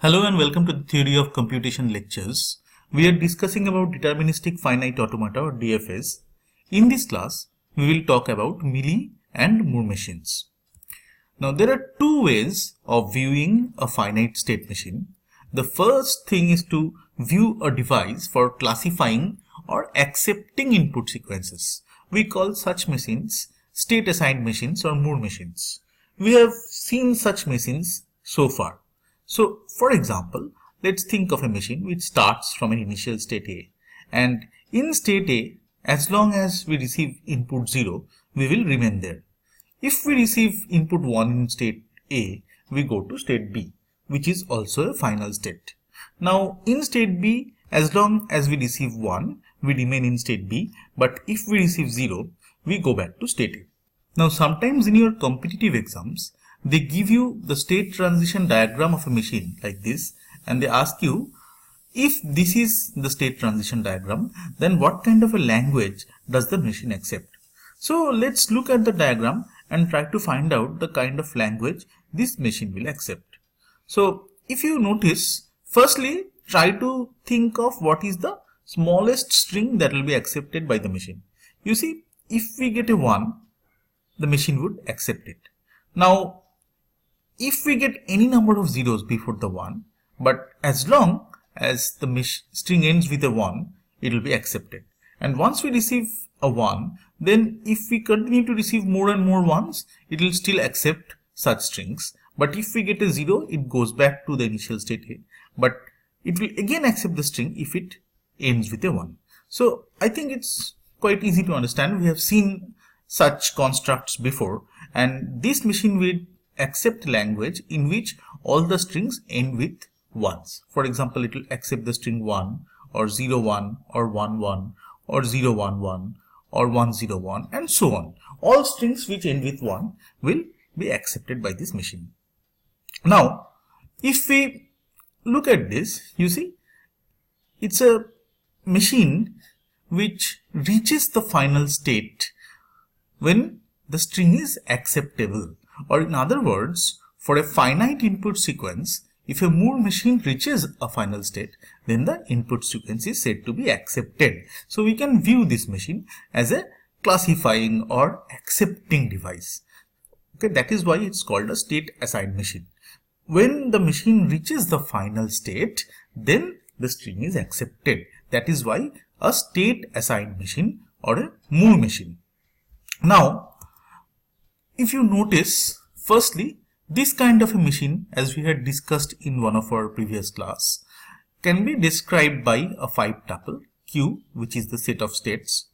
Hello and welcome to the Theory of Computation lectures. We are discussing about deterministic finite automata or DFS. In this class, we will talk about Mealy and Moore machines. Now there are two ways of viewing a finite state machine. The first thing is to view a device for classifying or accepting input sequences. We call such machines state assigned machines or Moore machines. We have seen such machines so far. So, for example, let's think of a machine which starts from an initial state A, and in state A, as long as we receive input 0, we will remain there. If we receive input 1 in state A, we go to state B, which is also a final state. Now, in state B, as long as we receive 1, we remain in state B, but if we receive 0, we go back to state A. Now, sometimes in your competitive exams, they give you the state transition diagram of a machine like this, and they ask you, if this is the state transition diagram, then what kind of a language does the machine accept? So let's look at the diagram and try to find out the kind of language this machine will accept. So if you notice, firstly try to think of what is the smallest string that will be accepted by the machine. You see, if we get a 1, the machine would accept it. Now if we get any number of zeros before the 1, but as long as the string ends with a 1, it will be accepted. And once we receive a 1, then if we continue to receive more and more 1s, it will still accept such strings. But if we get a 0, it goes back to the initial state A. But it will again accept the string if it ends with a 1. So I think it's quite easy to understand. We have seen such constructs before, and this machine will accept language in which all the strings end with 1s. For example, it will accept the string 1 or 0 1 or 1 1 or 0 1 1 or 1 0 1 and so on. All strings which end with 1 will be accepted by this machine. Now, if we look at this, you see, it's a machine which reaches the final state when the string is acceptable. Or in other words, for a finite input sequence, if a Moore machine reaches a final state, then the input sequence is said to be accepted. So we can view this machine as a classifying or accepting device. Okay, that is why it's called a state assigned machine. When the machine reaches the final state, then the string is accepted. That is why a state assigned machine or a Moore machine. Now, if you notice, firstly, this kind of a machine, as we had discussed in one of our previous class, can be described by a 5-tuple, Q, which is the set of states,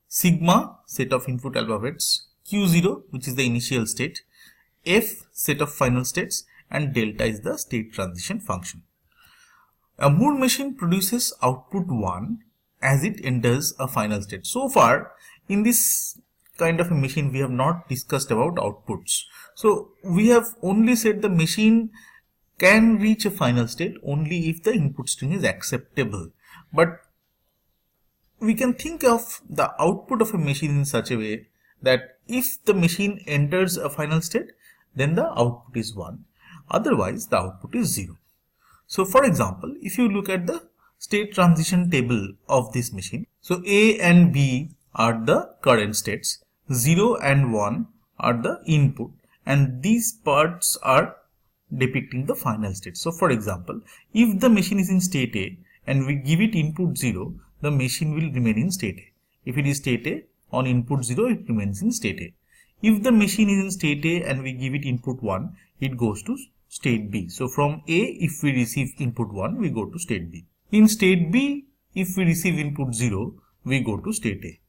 sigma, set of input alphabets, Q0, which is the initial state, F, set of final states, and delta is the state transition function. A Moore machine produces output 1 as it enters a final state. So far, in this kind of a machine, we have not discussed about outputs. So we have only said the machine can reach a final state only if the input string is acceptable. But we can think of the output of a machine in such a way that if the machine enters a final state, then the output is 1. Otherwise, the output is 0. So for example, if you look at the state transition table of this machine, so A and B are the current states, 0 and 1 are the input, and these parts are depicting the final state. So for example, if the machine is in state A and we give it input 0, the machine will remain in state A. If it is state A, on input 0, it remains in state A. If the machine is in state A and we give it input 1, it goes to state B. So from A, if we receive input 1, we go to state B. In state B, if we receive input 0, we go to state A.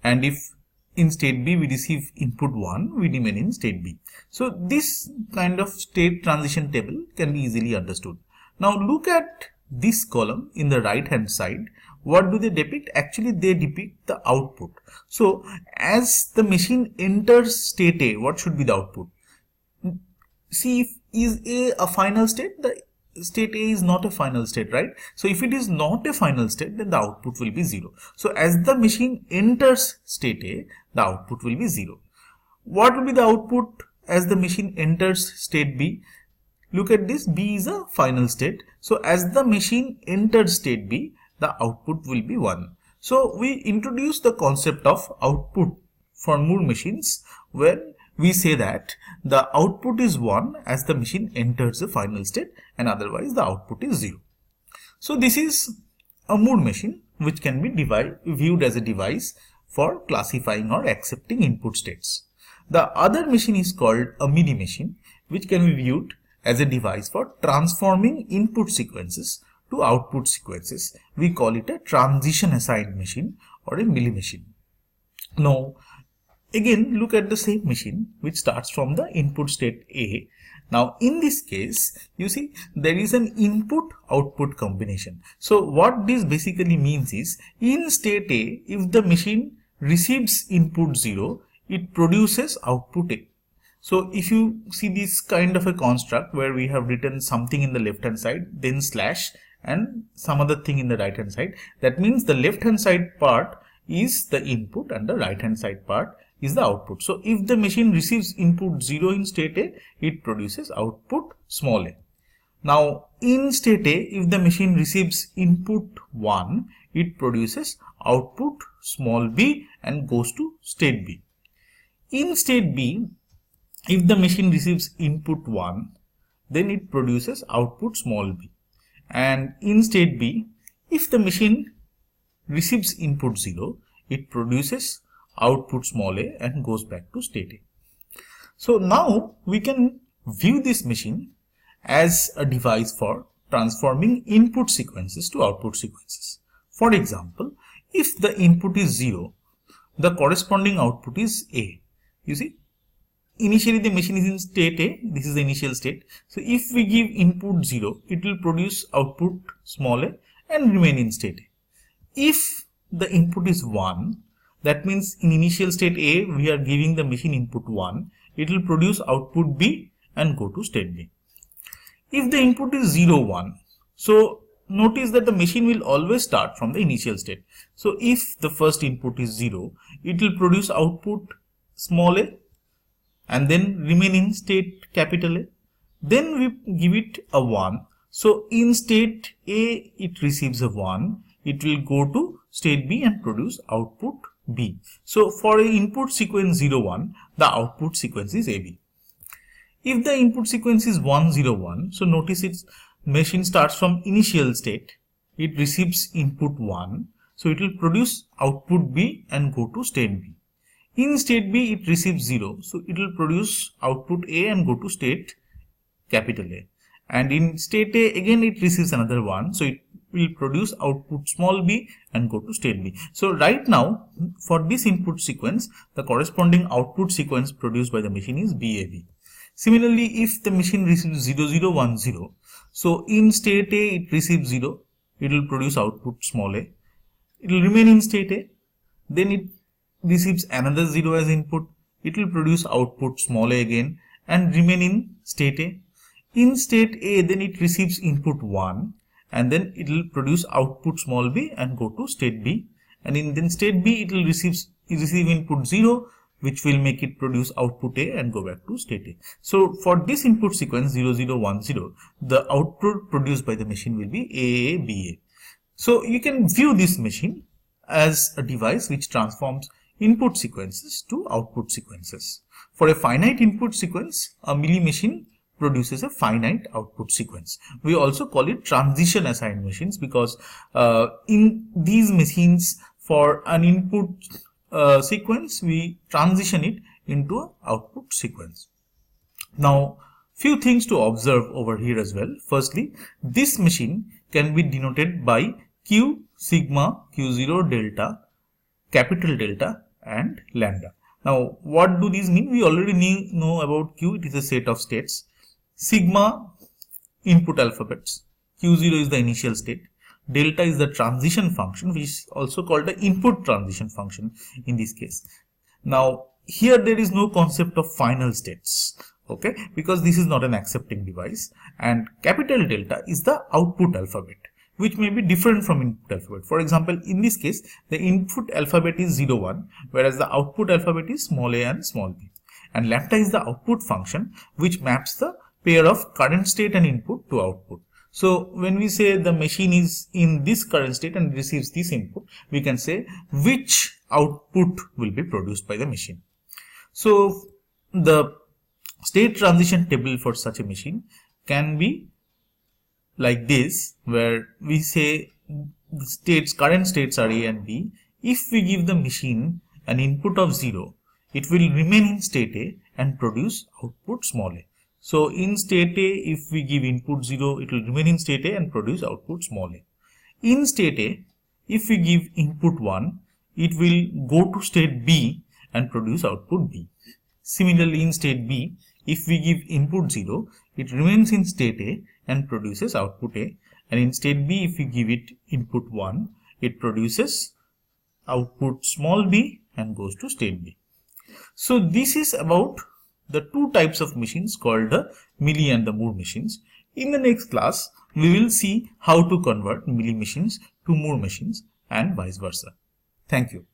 And if in state B we receive input 1, we remain in state B. So this kind of state transition table can be easily understood. Now look at this column in the right hand side. What do they depict? Actually, they depict the output. So as the machine enters state A, what should be the output? See, if is A a final state? The state A is not a final state, right? So if it is not a final state, then the output will be 0. So as the machine enters state A, the output will be 0. What will be the output as the machine enters state B? look at this, B is a final state. So as the machine enters state B, the output will be 1. So we introduce the concept of output for Moore machines, where we say that the output is 1 as the machine enters the final state, and otherwise the output is 0. So this is a Moore machine which can be viewed as a device for classifying or accepting input states. The other machine is called a Mealy machine, which can be viewed as a device for transforming input sequences to output sequences. We call it a transition assigned machine or a Mealy machine. Now again, look at the same machine which starts from the input state A. Now in this case, you see there is an input output combination. So what this basically means is, in state A, if the machine receives input 0, it produces output A. So if you see this kind of a construct where we have written something in the left hand side, then slash and some other thing in the right hand side, that means the left hand side part is the input and the right hand side part is the output. So if the machine receives input 0 in state A, it produces output small a. Now in state A, if the machine receives input 1, it produces output small b and goes to state B. In state B, if the machine receives input 1, then it produces output small b. And in state B, if the machine receives input 0, it produces output small a and goes back to state A. So now we can view this machine as a device for transforming input sequences to output sequences. For example, if the input is 0, the corresponding output is A. You see, initially the machine is in state A, this is the initial state. So if we give input 0, it will produce output small a and remain in state A. If the input is 1, that means in initial state A, we are giving the machine input 1, it will produce output B and go to state B. If the input is 0, 1, so notice that the machine will always start from the initial state. So if the first input is 0, it will produce output small a and then remain in state capital A. Then we give it a 1. So in state A, it receives a 1. It will go to state B and produce output B. So for a input sequence 0, 1, the output sequence is AB. If the input sequence is 1, 0, 1, so notice its machine starts from initial state. It receives input 1. So it will produce output B and go to state B. In state B, it receives 0. So it will produce output A and go to state capital A. And in state A, again it receives another 1. So it will produce output small b and go to state B. So right now, for this input sequence, the corresponding output sequence produced by the machine is BAB. Similarly, if the machine receives 0, 0, 1, 0, so in state A, it receives 0, it will produce output small a. It will remain in state A. Then it receives another 0 as input. It will produce output small a again and remain in state A. In state A, then it receives input 1 and then it will produce output small b and go to state B. And in then state B, it will receive input 0, which will make it produce output A and go back to state A. So for this input sequence 0, 0, 1, 0, the output produced by the machine will be AA, BA. So you can view this machine as a device which transforms input sequences to output sequences. For a finite input sequence, a Mealy machine produces a finite output sequence. We also call it transition assigned machines because in these machines, for an input sequence, we transition it into an output sequence. Now, few things to observe over here as well. Firstly, this machine can be denoted by Q, sigma, Q0, delta, capital delta and lambda. Now, what do these mean? We already know about Q. It is a set of states. Sigma, input alphabets. Q0 is the initial state. Delta is the transition function, which is also called the input transition function in this case. Now, here there is no concept of final states, okay, because this is not an accepting device. And capital delta is the output alphabet, which may be different from input alphabet. For example, in this case, the input alphabet is 0, 1, whereas the output alphabet is small a and small b. And lambda is the output function, which maps the pair of current state and input to output. So when we say the machine is in this current state and receives this input, we can say which output will be produced by the machine. So the state transition table for such a machine can be like this, where we say the current states are A and B. If we give the machine an input of 0, it will remain in state A and produce output small a. So in state A, if we give input 0, it will remain in state A and produce output small a. In state A, if we give input 1, it will go to state B and produce output B. Similarly, in state B, if we give input 0, it remains in state A and produces output A. And in state B, if we give it input 1, it produces output small b and goes to state B. So this is about the two types of machines called the Mealy and the Moore machines. In the next class, we will see how to convert Mealy machines to Moore machines and vice versa. Thank you.